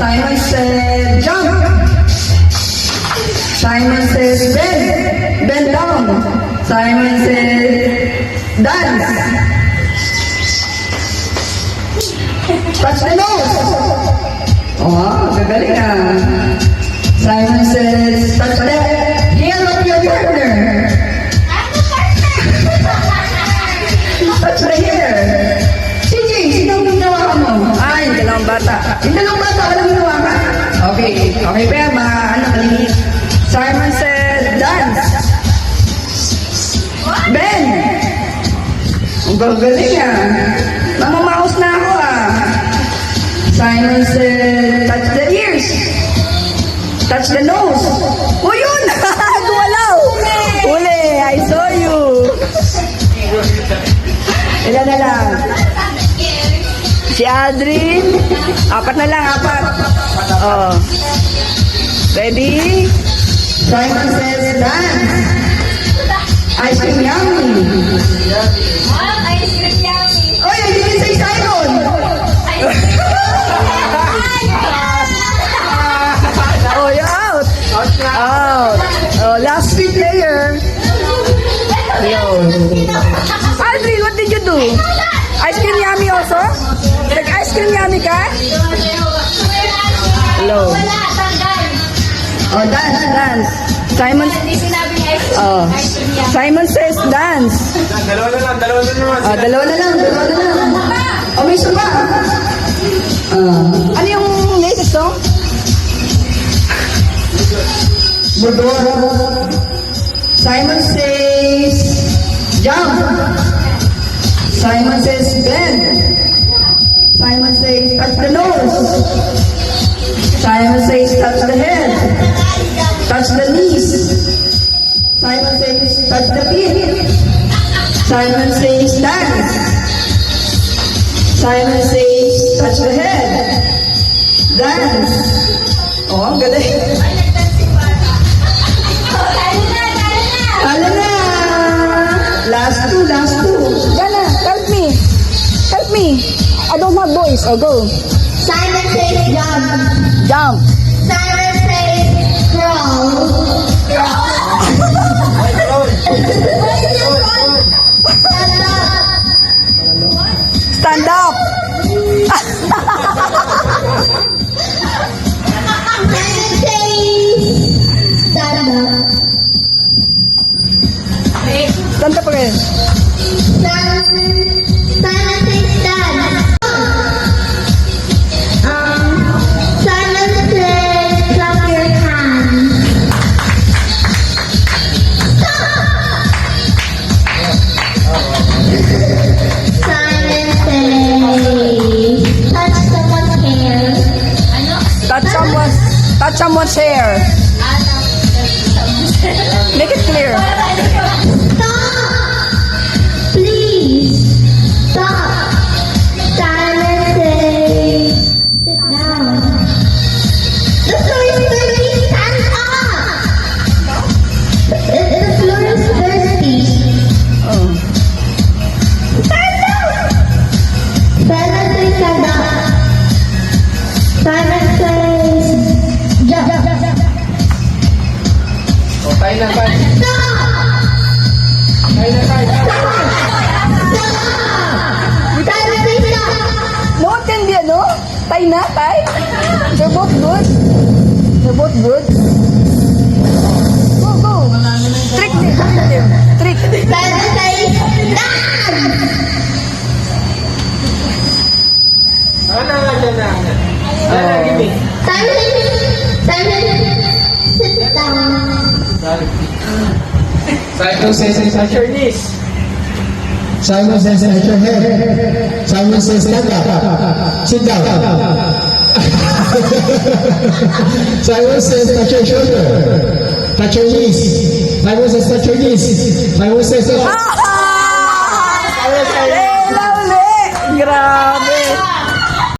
Simon said, jump. Simon says, bend down. Simon said, dance. Touch the nose. Oh, gagaling ah. Simon says, touch the hair of your partner. Touch the hair. CJ, sino ang ginawa mo? Ay, yung dalawang bata. Yung dalawang bata, walang ginawa ka? Okay, okay pa yan, mga maliit. Simon said, dance. Ben! Ang gagaling ah. Mamamaos na ako ah. Simon said, touch the ears. Touch the nose. Oh, yun! Gumalaw! Uli! I saw you! Ilan na lang? Si Aldrin? Apat na lang, apat. Oh. Ready? Simon says, dance. Ice cream yummy. Ice cream yummy. Oh, I didn't say Simon. Oh, you're out. Out. Oh, last three player. Yo. Aldrin, what did you do? Ice cream yummy also? Nag-ice cream yummy ka? Hello. Wala, tanggal. Oh, dance, dance. Simon, Hindi sinabing ice cream. oh, Ice cream yummy. Simon says dance. Dalawa na lang, dalawa na naman. Oh, dalawa na lang. Oh, may isa pa. Ano yung latest song? Simon says jump. Simon says bend. Simon says touch the nose. Simon says touch the head. Touch the knees. Simon says touch the feet. Simon says dance. Simon says touch the head. Dance. Oh, ang galing. Ano na? Last two. Gana, help me. Help me. I don't have voice. Oh, go. Simon says jump. Jump. Simon says crawl. Stand up. Simon says stand up. Stand up again. Simon says stand. Simon says clap your hands. Simon says touch someone's hair. Touch someone's hair. Make it clear. Stop! Please! Stop! Simon says, sit down. The floor is dirty! Stand up! The floor is dirty. Oh. Stand up! Simon says, stand up. Simon says, jump. O, tayo na, tayo. Stop! Tayo na, tayo. Simon says, stop! No, can be ano? Tay na, tay. They're both good. They're both good. Go, go. Trick them. Trick. Simon says, dance! Ano nga dyan na? Ano na, give me. Simon, sit down. Simon says, touch your knees. Simon says, touch your head. Simon says, stand up. Sit down. Simon says, touch your shoulder. Touch your knees. Simon says, touch your knees. Simon says, oh. Ah! Lela uli. Grabe.